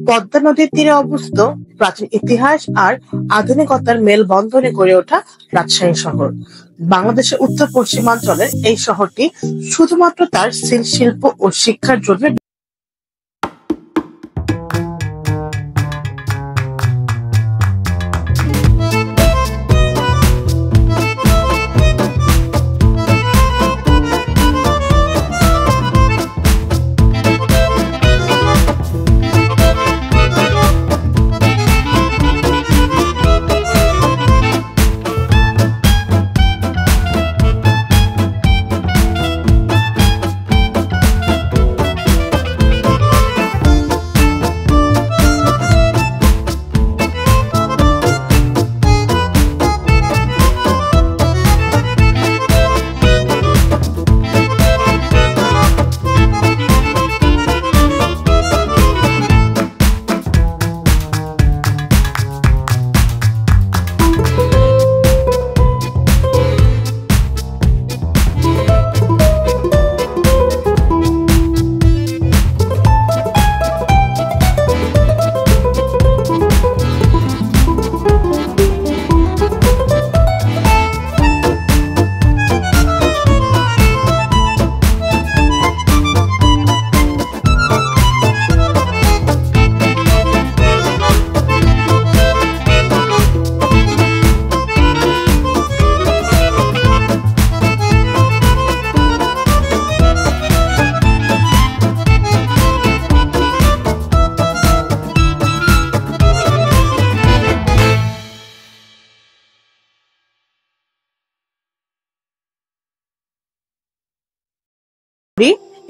পদ্মা নদীর তীরে অবস্থিত প্রাচীন ইতিহাস আর আধুনিকতার মেলবন্ধনে গড়ে ওঠা রাজশাহী শহর। বাংলাদেশের উত্তর পশ্চিমাঞ্চলের এই শহরটি শুধুমাত্র তার শিল্প ও শিক্ষার জন্য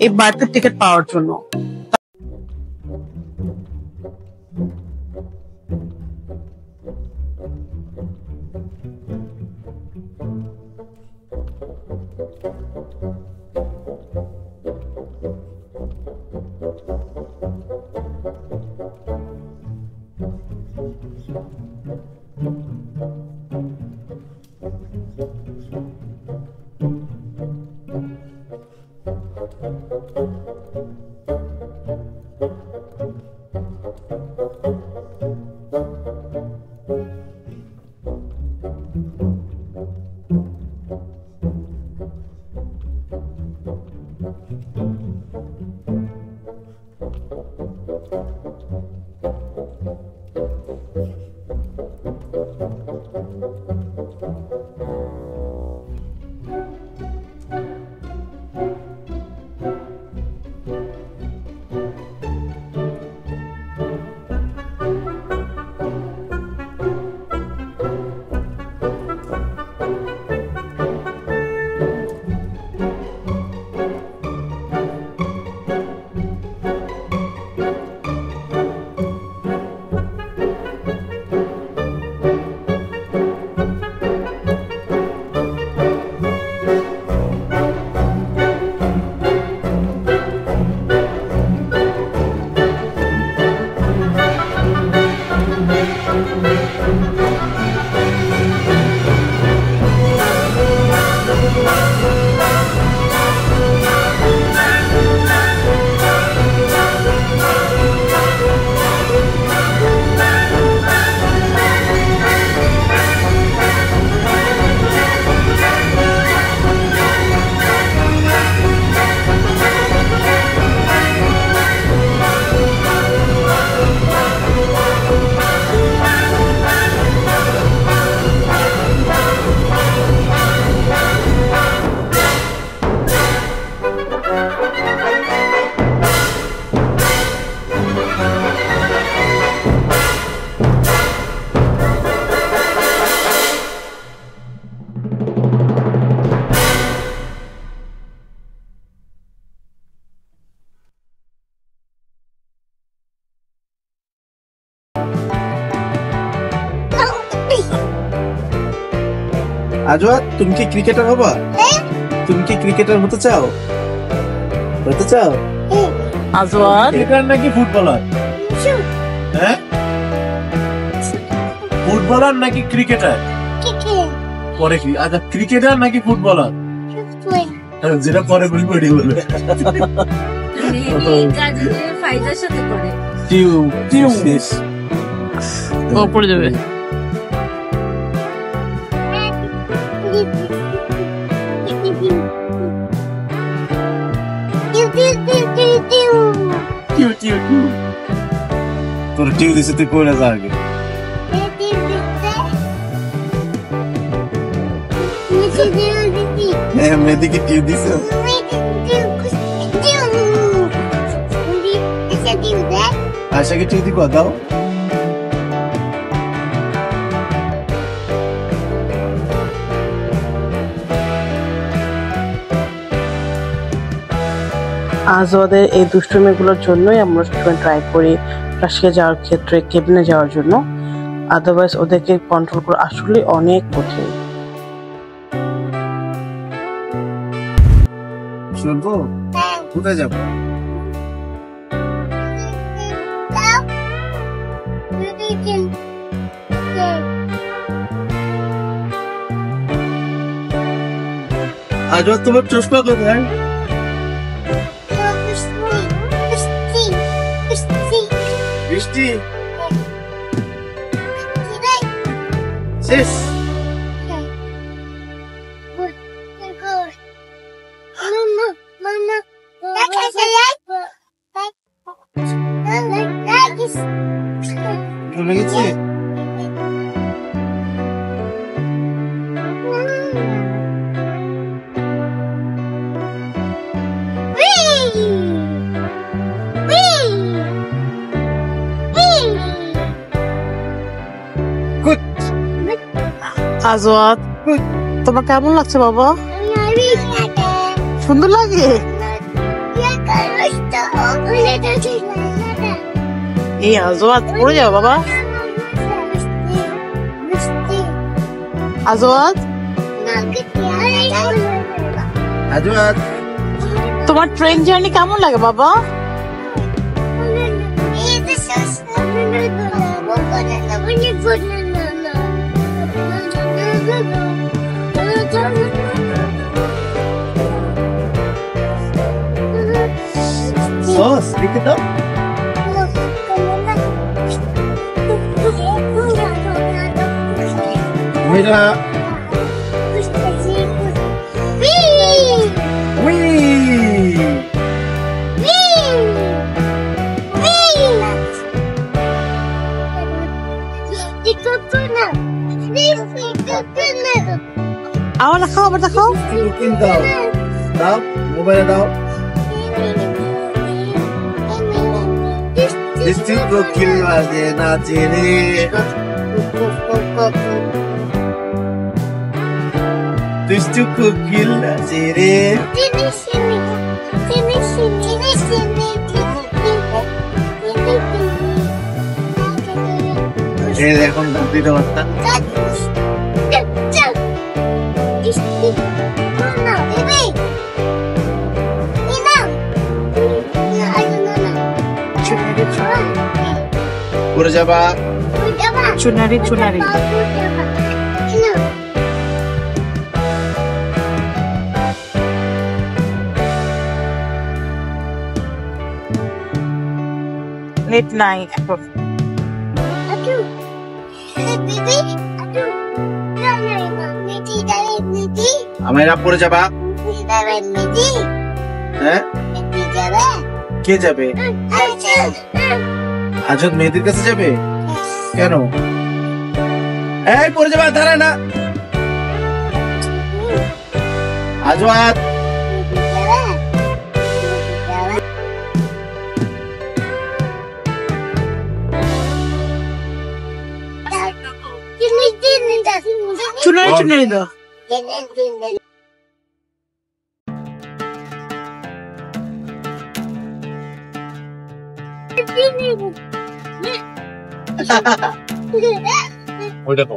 এই বাড়তির টিকিট পাওয়ার জন্য। আজওয়া, তুমি কি ক্রিকেটার হবা? তুমি কি ক্রিকেটার হতে চাও? হতে চাও? আজওয়া ক্রিকেটার নাকি ফুটবলার? হ্যাঁ, ফুটবলার নাকি ক্রিকেটার? পরে কি? আচ্ছা, ক্রিকেটার নাকি ফুটবলার? যেটা পরে বলবো এটাই বলবে। শেষ। ও পড়ে যাবে। তোর টিউ দিছে, তুই পড়ে যা আগে। মেয়েদিকে টিউ দিছে। আশাকে টিউ দিবা, দাও। আজ ওদের এই দুষ্টুমিগুলোর জন্যই আমরা সবসময় ট্রাই করি ক্লাসে যাওয়ার ক্ষেত্রে কেবিনে যাওয়ার জন্য। আদারওয়াইজ ওদেরকে কন্ট্রোল করা আসলে অনেক কঠিন। শুনবো, কোথায় যাবো? আজ তোমার চশমা কোথায়? বৃষ্টি শেষ। চলে গেছে। আজওয়াত, তোমার কেমন লাগছে বাবা? সুন্দর লাগে। এই আজওয়াত, পড়ে যাও বাবা। আজওয়াত, আজওয়াত, তোমার ট্রেন জার্নি কেমন লাগে বাবা? সস লিখে দাও। মেরা আবার দেখাও, আবার দেখাও। দাও, দাও মোবাইলে দাও। Disti kokil baje nache re. Disti kokil nache re. এখন দিতে পারতাম। পড়ে যাবা। চুনারি চুনারি। Late night. আমরা পড়ে যাবা। হ্যাঁ, কে যাবে? আজত মেয়েদের কাছে যাবে কেন? এই পড়ে যাবা, দাঁড়ায় না। আজওয়াত, চুনারি চুনারি দাও। ওইটা তো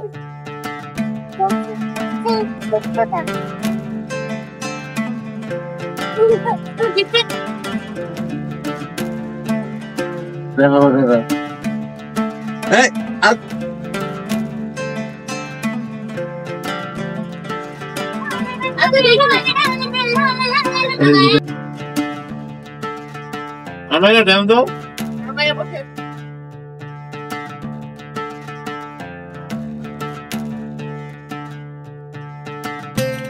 আমার ড্যাম দাও।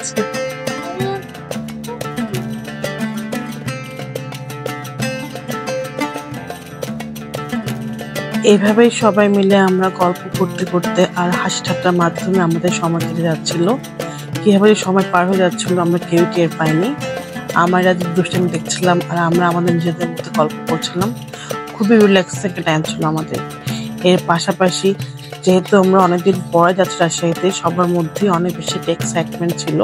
দিচ্ছে। এইভাবেই সবাই মিলে আমরা গল্প করতে করতে আর হাসি ঠাট্টার মাধ্যমে আমাদের সময় কেটে যাচ্ছিল। কিভাবে সময় পার হয়ে যাচ্ছিল আমরা কেউ টের পাইনি। আমরা দুষ্টামি দেখছিলাম আর আমরা আমাদের নিজেদের মধ্যে গল্প করছিলাম। খুবই রিল্যাক্সিং একটা টাইম ছিল আমাদের। এর পাশাপাশি যেহেতু আমরা অনেকদিন পরে যাচ্ছি রাজশাহীতে, সবার মধ্যেই অনেক বেশি এক্সাইটমেন্ট ছিল।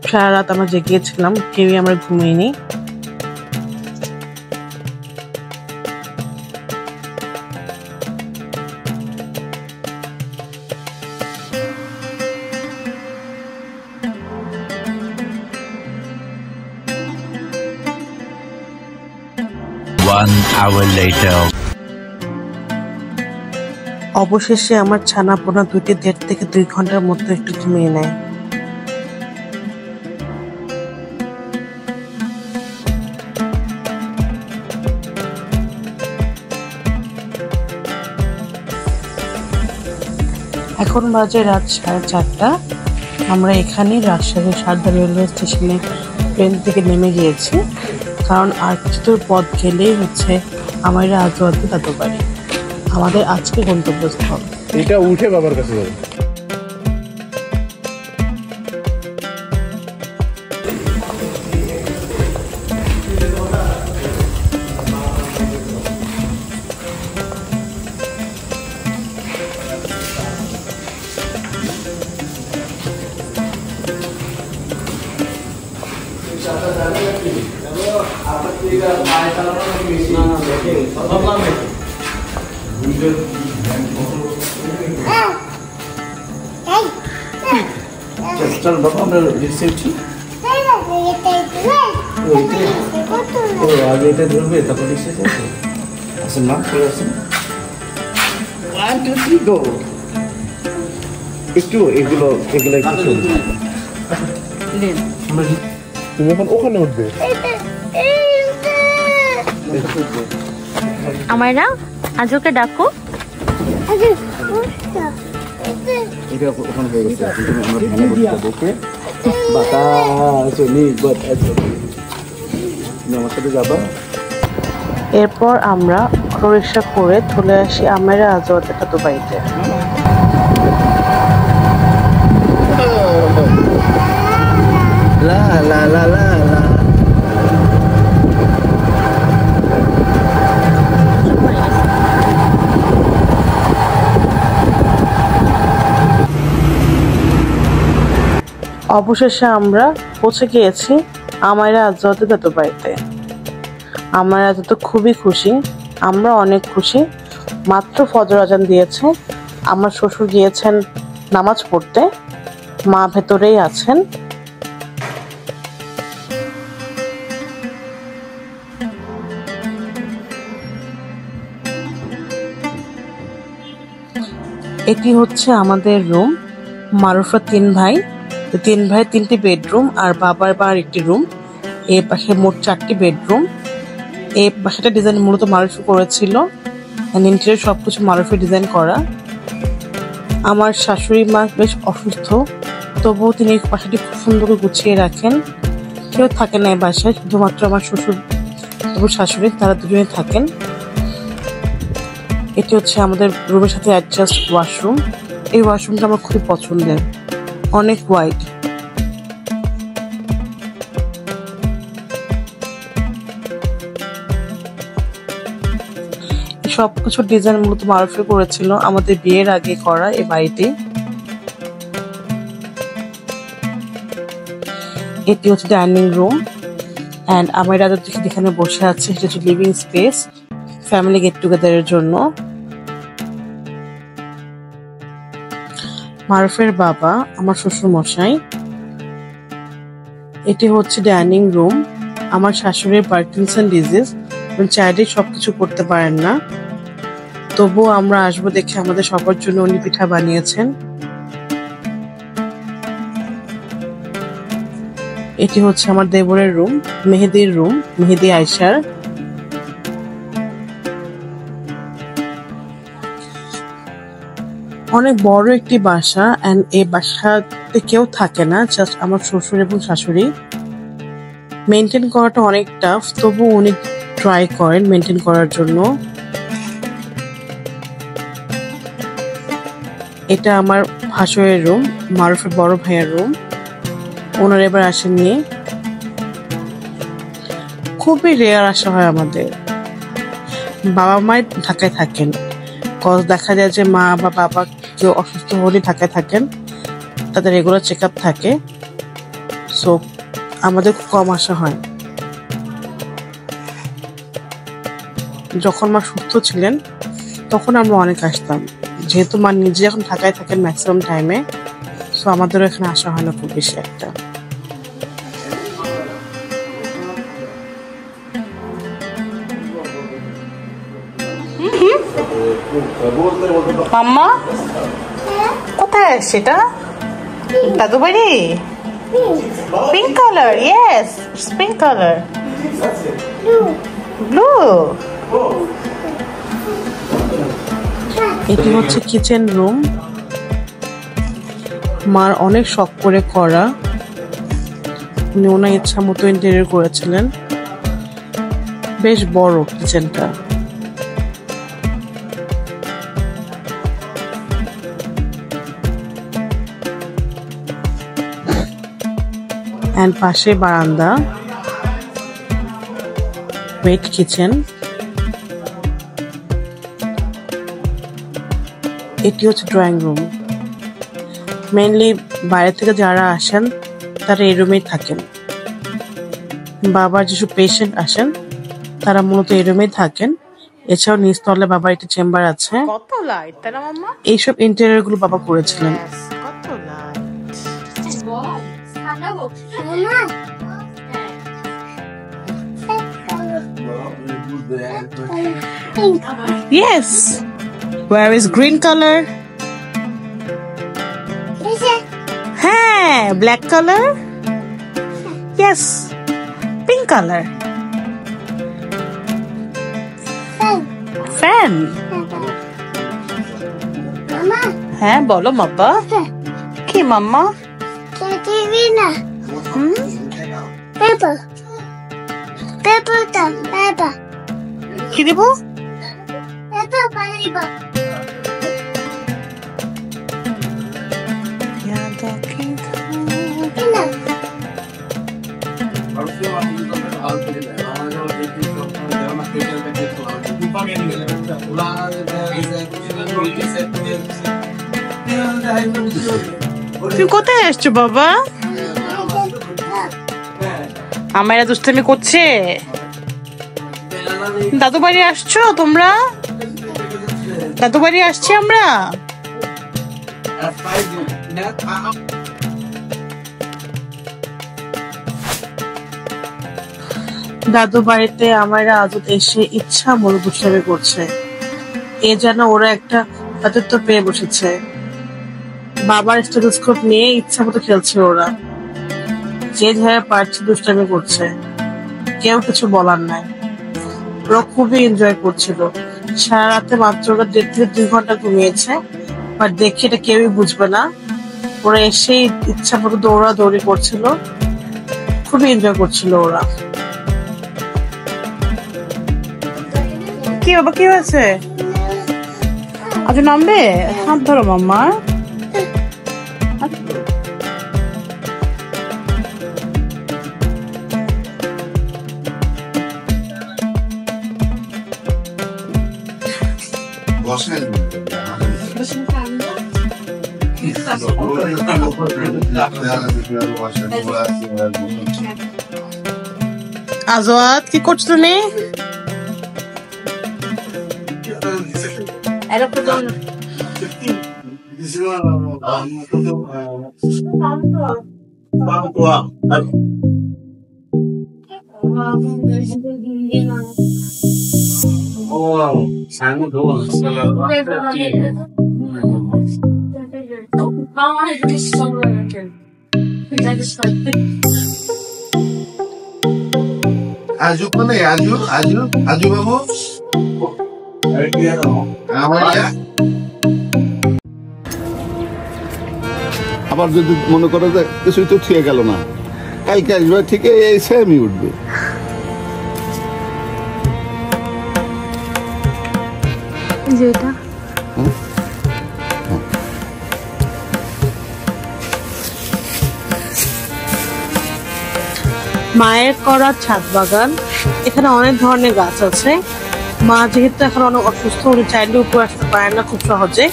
সারা রাত আমরা জেগেছিলাম, কেউই আমরা ঘুমিয়েনি। One hour later. অবশেষে আমার ছানাপোনা দুটি 1.5 থেকে 2 ঘন্টার মধ্যে একটু ঘুমিয়ে নেয়। এখন বাজে রাত 4:30। আমরা এখানেই রাজশাহী সারদা রেলওয়ে স্টেশনে ট্রেন থেকে নেমে গিয়েছি, কারণ আর কিছু পথ গেলেই হচ্ছে আমাদের আজওয়াতে দাদু বাড়ি, আমাদের আজকে গন্তব্যস্থল। এটা উঠে বাবার কাছে যাবে। চল বাবা আমরা রিক্সে উঠি। আগে এটা ধরবে তারপর রিক্সে যাবে। আসেন না, চলে আসেন। 1 2 3 গো। একটু এগুলো একটু তুমি এখন ওখানে উঠবে। আমায়রা আজকে ডাকো। এটা ওখানে হয়ে গেছে। তুমি আমরা ভ্যানে বসে যাবো। ওকে বাতাস নেই, বাতাস। তুমি আমার সাথে যাবা। এরপর আমরা অটোরিকশা করে চলে আসি আমরা আজওয়াতে দাদু বাড়িতে। লা লা লা লা লা। অবশেষে আমরা পৌঁছে গিয়েছি আমরা আজওয়াতে দাদু বাড়িতে। আমরা আজ তো খুবই খুশি, আমরা অনেক খুশি। মাত্র ফজর আজান দিয়েছে, আমার শ্বশুর গিয়েছেন নামাজ পড়তে, মা ভেতরেই আছেন। এটি হচ্ছে আমাদের রুম। মারুফা 3 ভাই, 3 ভাই 3টি বেডরুম আর বাবার বার একটি রুম। এই পাশে মোট 4টি বেডরুম। এই বাসাটা ডিজাইন মূলত মারুফি করেছিল, ইন্টেরিয়র সবকিছু মারুফি ডিজাইন করা। আমার শাশুড়ি মা বেশ অসুস্থ, তবুও তিনি এই বাসাটি খুব সুন্দর করে গুছিয়ে রাখেন। কেউ থাকে না এই বাসায়, শুধুমাত্র আমার শ্বশুর এবং শাশুড়ি, তারা দুজনে থাকেন। এটি হচ্ছে আমাদের রুমের সাথে অ্যাডজাস্ট ওয়াশরুম। এই ওয়াশরুমটা আমার খুবই পছন্দের, অনেক ওয়াইড। সবকিছু ডিজাইন মূলত মারুফি করেছিল আমাদের বিয়ের আগে করা এই বাড়িতে। এটি হচ্ছে ডাইনিং রুম এন্ড আমরা যেখানে বসে আছি সেটা হচ্ছে লিভিং স্পেস, ফ্যামিলি গেট টুগেদারের জন্য। মারুফের বাবা আমার শ্বশুর মশাই। এটি হচ্ছে ডাইনিং রুম। আমার শাশুড়ির পার্কিনসন ডিজিজ, চাইলেই সবকিছু করতে পারেন না, তবুও আমরা আসবো দেখে আমাদের সবার জন্য উনি পিঠা বানিয়েছেন। এটি হচ্ছে আমার দেবরের রুম, মেহেদির রুম, মেহেদি আয়সার। অনেক বড় একটি বাসা, এন্ড এই বাসাতে কেউ থাকে না, জাস্ট আমার শ্বশুর এবং শাশুড়ি। মেনটেন করাটা অনেক টাফ, তবু উনি ট্রাই করেন মেনটেন করার জন্য। এটা আমার ভাসুরের রুম, মারুফের বড় ভাইয়ের রুম। ওনার এবার আসেননি, খুবই রেয়ার আসা হয় আমাদের। বাবা মায়ের ঢাকায় থাকেন, কজ দেখা যায় যে মা বা বাবা কেউ অসুস্থ হলে ঢাকায় থাকেন, তাদের রেগুলার চেক আপ থাকে, সো আমাদের খুব কম আসা হয়। যখন মা সুস্থ ছিলেন তখন আমরা অনেক আসতাম, যেহেতু মা নিজে এখন ঢাকায় থাকেন ম্যাক্সিমাম টাইমে, সো আমাদেরও এখানে আসা হয় না খুব বেশি একটা। মাম্মা কোথায় আসছে এটা? দাদু বাড়ি? Pink colour, yes pink colour. Blue. এটি হচ্ছে কিচেন রুম, মার অনেক শখ করে করা, উনি ওনার ইচ্ছা মতো ইন্টেরিয়র করেছিলেন। বেশ বড় কিচেনটা। এন্ড পাশে বারান্দা, ওয়েট কিচেন। এটি হচ্ছে ড্রয়িং রুম। মেইনলি বাইরে থেকে যারা আসেন তারা এই রুমেই থাকেন। বাবার যেসব পেশেন্ট আসেন তারা মূলত এই রুমেই থাকেন। এছাড়াও নিচতলে বাবার একটা চেম্বার আছে। কত লাইট তাই না মাম্মা? এইসব ইন্টেরিয়র গুলো বাবা করেছিলেন। কত light. Yes. Where is green color? হ্যাঁ, black color? Yes. Pink color? Fan? হ্যাঁ বলো বাবা। কি মাম্মা? কি দেব? তুমি কোথায় আসছো বাবা? আমার দুষ্টামি করছে। দাদু বাড়ি আসছো তোমরা? দাদু বাড়ি আসছি আমরা। দাদু বাড়িতে আমরা আজত এসে ইচ্ছা মতো দুষ্টামি করছে, এ যেন ওরা একটা রাজত্ব পেয়ে বসেছে। বাবার স্টেথোস্কোপ নিয়ে ইচ্ছা মতো খেলছে ওরা, যে ধারে পারছে দুষ্টামি করছে, কেউ কিছু বলার নাই। ওরা খুবই এনজয় করছিল। সারা রাতে মাত্র ওরা 1.5 থেকে 2 ঘন্টা ঘুমিয়েছে, বাট দেখে এটা কেউই বুঝবে না। ওরা এসেই ইচ্ছা মতো দৌড়াদৌড়ি করছিল, খুবই এনজয় করছিল ওরা। কি বাবা, কি হয়েছে? আজ নামবে? হাত ধরো মাম্মা। আজওয়াত, কি করছো তুমি? Aju mana ya? Aju babu. Nama dia. আবার যদি মনে করো যে কিছুই তো ছুঁয়ে গেল না, কালকে আসবে ঠিক এই সেমই উঠবে। যেটা মায়ের করা ছাদ বাগান, এখানে অনেক ধরনের গাছ আছে। মা যেহেতু এখন অনেক অসুস্থ, উনি চাইলে উপরে আসতে পারেন না খুব সহজে,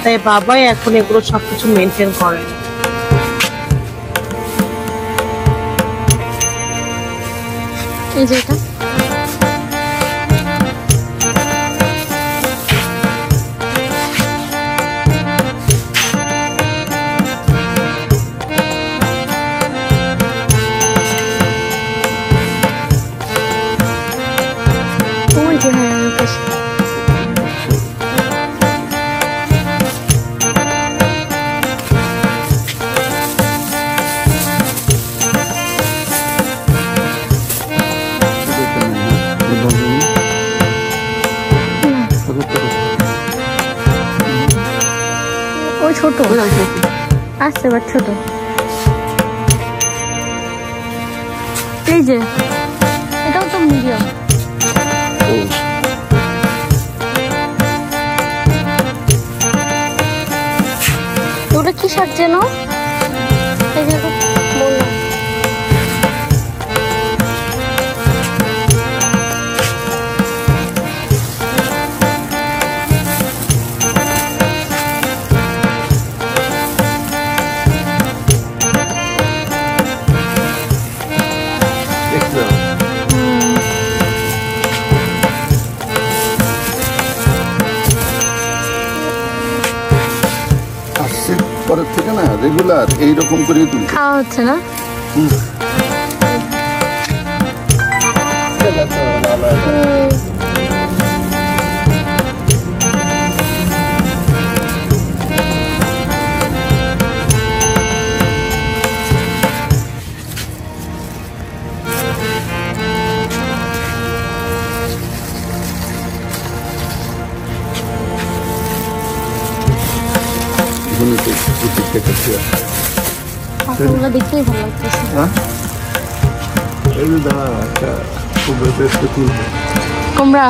তাই বাবাই এখন এগুলো সবকিছু মেনটেন করেন। এই যেটা ওই যে হ্যাঁ আমার পাশে। ওই ছোট আসছে বাট ছোট। এই যে এটাও তো মিডিয়াম। ওটা কি শাক যেন? এই যে বললাম আসছে পরের থেকে না রেগুলার এইরকম করে তুলি। খাওয়া হচ্ছে না। পাতাগুলো দেখতেই ভালো লাগতেছে। কুমড়া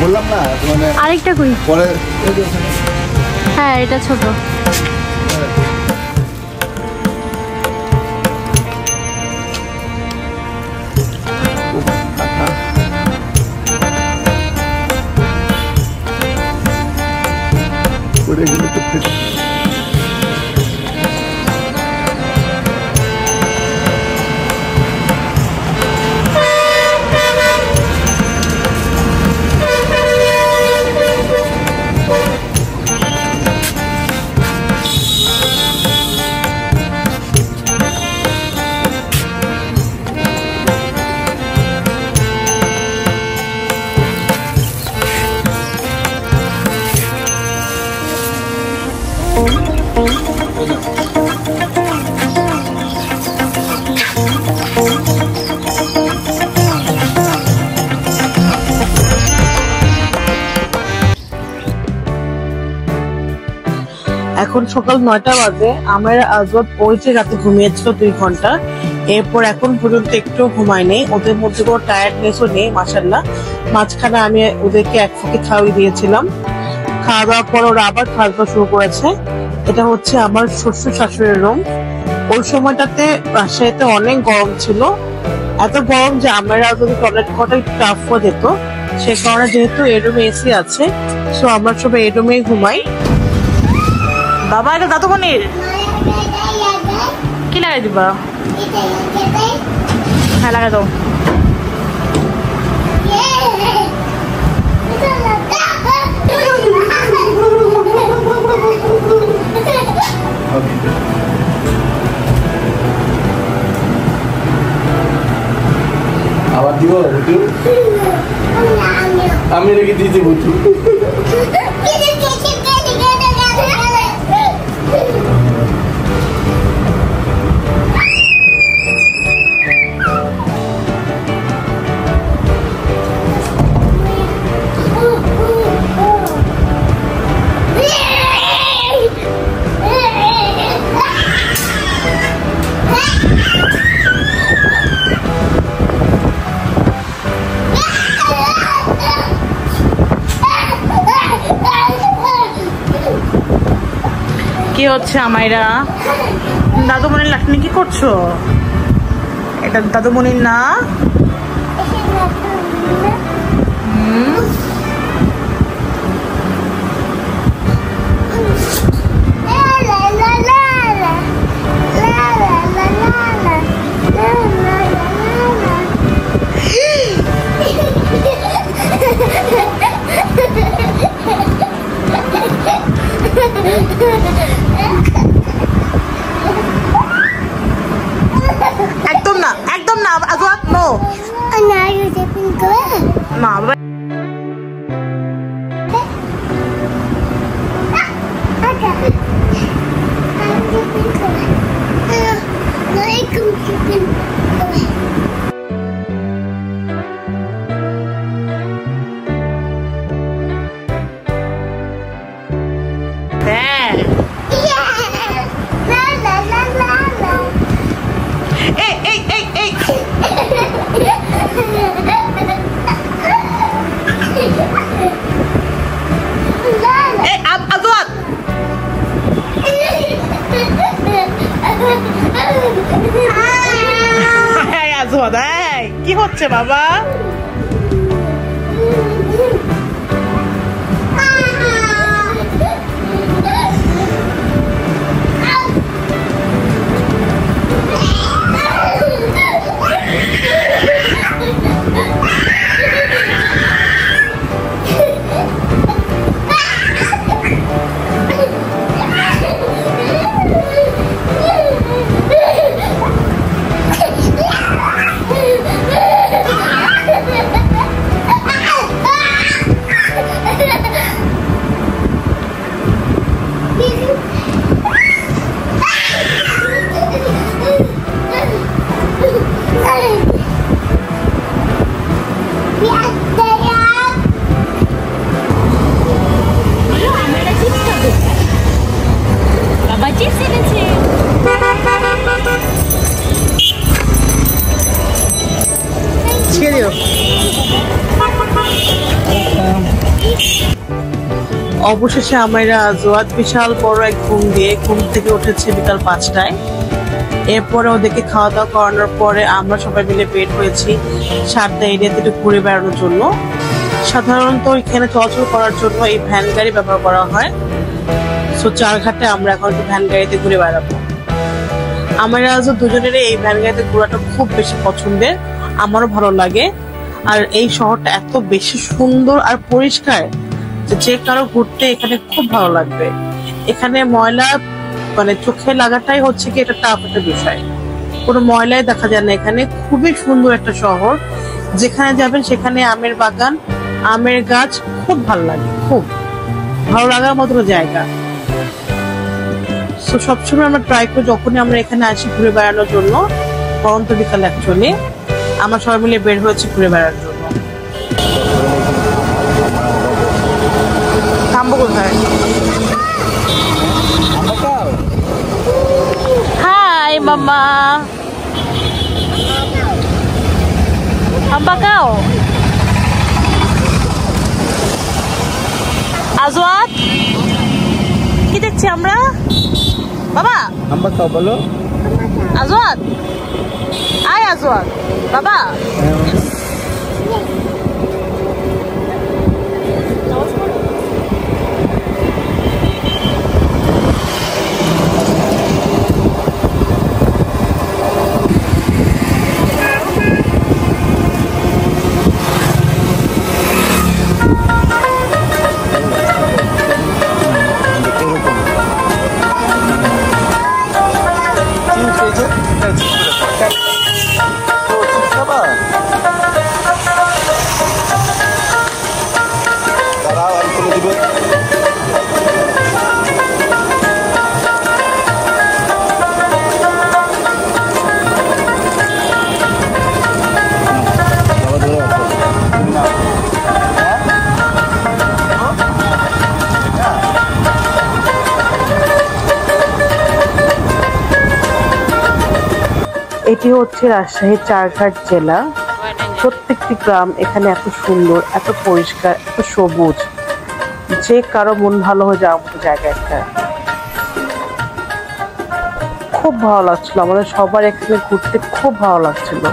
বললাম না মানে আরেকটা করি পরে হ্যাঁ এটা ছোট। করে এগুলো তো এখন সকাল 9টা বাজে। আমার আজব ওই যে রাতে ঘুমিয়েছিল 2 ঘন্টা, এরপর এখন পর্যন্ত একটু ঘুমায় নেই। ওদের মধ্যে কোনো টায়ার্ডনেসও নেই মাশাআল্লাহ। মাঝখানে আমি ওদেরকে এক ফাঁকে খাওয়াই দিয়েছিলাম। খাওয়া দাওয়ার পর ওরা আবার খাওয়া দাওয়া শুরু করেছে। এটা হচ্ছে আমার শ্বশুর শাশুড়ির রুম। ওই সময়টাতে রাজশাহীতে অনেক গরম ছিল, এত গরম যে আমরা যদি টয়লেট করাটা একটু টাফ হয়ে যেত। সে কারণে যেহেতু এই রুমে এসি আছে, সো আমরা সবাই এই রুমেই ঘুমাই। বাবা এটা দাদু মনির কি লাগাই দিবা? হ্যাঁ লাগাই দাও। আবার দিব বুটু, আমি রেখে দিয়েছি বুটু। হচ্ছে আমায়রা দাদুমণির লাঠি কি করছো? এটা দাদুমণির না? একদম না, একদম না, আজওয়াত নো। না বাবা। কি হচ্ছে বাবা? অবশেষে আমরা জোয়াত বিশাল বড় এক ঘুম দিয়ে ঘুম থেকে উঠেছে বিকাল 5টায়। এরপরে ওদেরকে খাওয়া দাওয়া করানোর পরে আমরা সবাই মিলে বের হয়েছি সারদা এরিয়াতে একটু ঘুরে বেড়ানোর জন্য। সাধারণত এখানে চলাচল করার জন্য এই ভ্যান গাড়ি ব্যবহার করা হয়। সো চারঘাটে আমরা এখন একটু ভ্যান গাড়িতে ঘুরে বেড়াবো। আমরা দুজনেরই এই ভ্যান গাড়িতে ঘোরাটা খুব বেশি পছন্দের, আমারও ভালো লাগে। আর এই শহরটা এত বেশি সুন্দর আর পরিষ্কার যে কারো ঘুরতে এখানে খুব ভালো লাগবে। এখানে ময়লা মানে চোখে লাগাটাই হচ্ছে কি এটা টাফ একটা বিষয়, কোনো ময়লাই দেখা যায় না। এখানে খুবই সুন্দর একটা শহর, যেখানে যাবেন সেখানে আমের বাগান, আমের গাছ, খুব ভালো লাগে, খুব ভালো লাগার মতো জায়গা। তো সবসময় আমরা ট্রাই করি যখনই আমরা এখানে আসি ঘুরে বেড়ানোর জন্য, পরন্ত বিকাল অ্যাকচুয়ালি আমরা সবাই মিলে বের হয়েছি ঘুরে বেড়ানোর জন্য। থামবো কোথায়? হাই মামা, আম্বাকাও আজওয়াত কি দেখছি আমরা? বাবা আম্বাকাও বলো। আজওয়াত আয়, আজওয়াত বাবা। এটি হচ্ছে রাজশাহীর চারঘাট জেলা। প্রত্যেকটি গ্রাম এখানে এত সুন্দর, এত পরিষ্কার, এত সবুজ, যে কারো মন ভালো হয়ে যাওয়ার মতো জায়গা একটা। খুব ভালো লাগছিল, আমাদের সবার এখানে ঘুরতে খুব ভালো লাগছিল।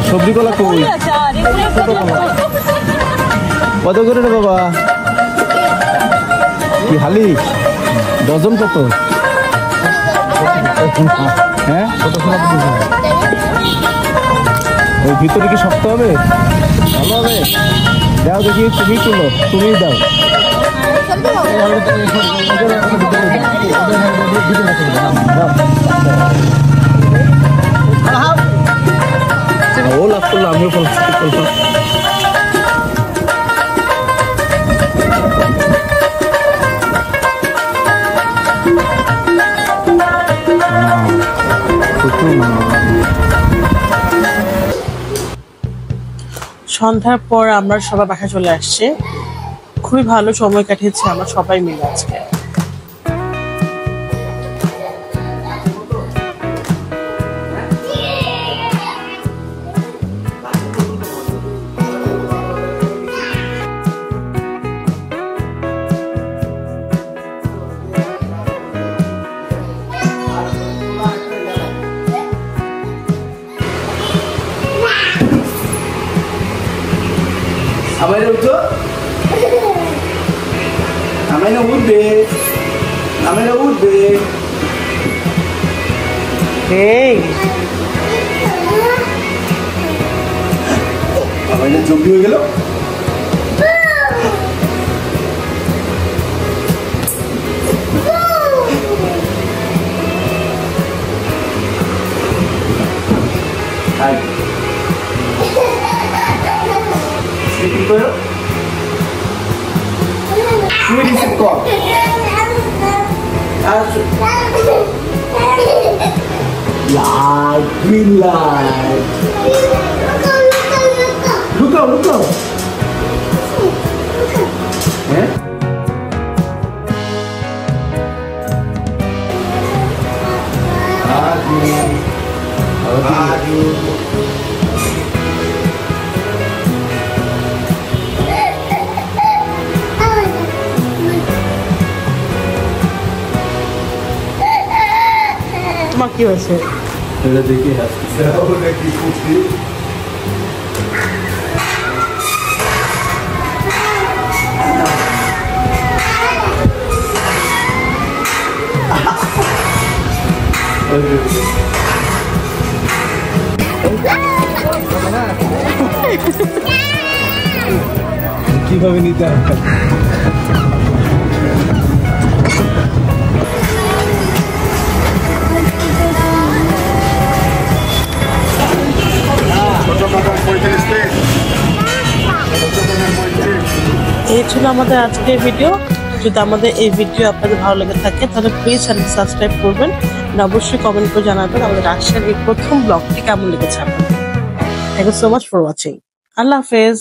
সবজি কলা কই কত করে রে বাবা? কি হালি ডজন কত? হ্যাঁ ওই ভিতরে কি শক্ত হবে? ভালো হবে? দাও দেখি, তুমি তুলো, তুমি দাও। ও লাভ করলো, আমিও করলাম। সন্ধ্যার পর আমরা সবাই বাসায় চলে আসছি। খুবই ভালো সময় কাটিয়েছি আমরা সবাই মিলে আজকে। আমায় উঠো, আমায় উঠবে, আমায় উঠবে। এই আমায় জম্বি হয়ে গেল। তুমি রিসিভ কর। Light, green light. লুকাও লুকাও। হ্যাঁ তোমার কি হয়েছে? এটা দেখে হাসছে। কিভাবে নিতে হবে? এই ছিল আমাদের আজকের ভিডিও। যদি আমাদের এই ভিডিও আপনাদের ভালো লেগে থাকে তাহলে প্লিজ চ্যানেলটি সাবস্ক্রাইব করবেন, আর অবশ্যই কমেন্ট করে জানাবেন আমাদের রাজশাহীর এই প্রথম ব্লগটি কেমন লেগেছে আপনাদের। Thank you so much for watching. আল্লাহ হাফেজ।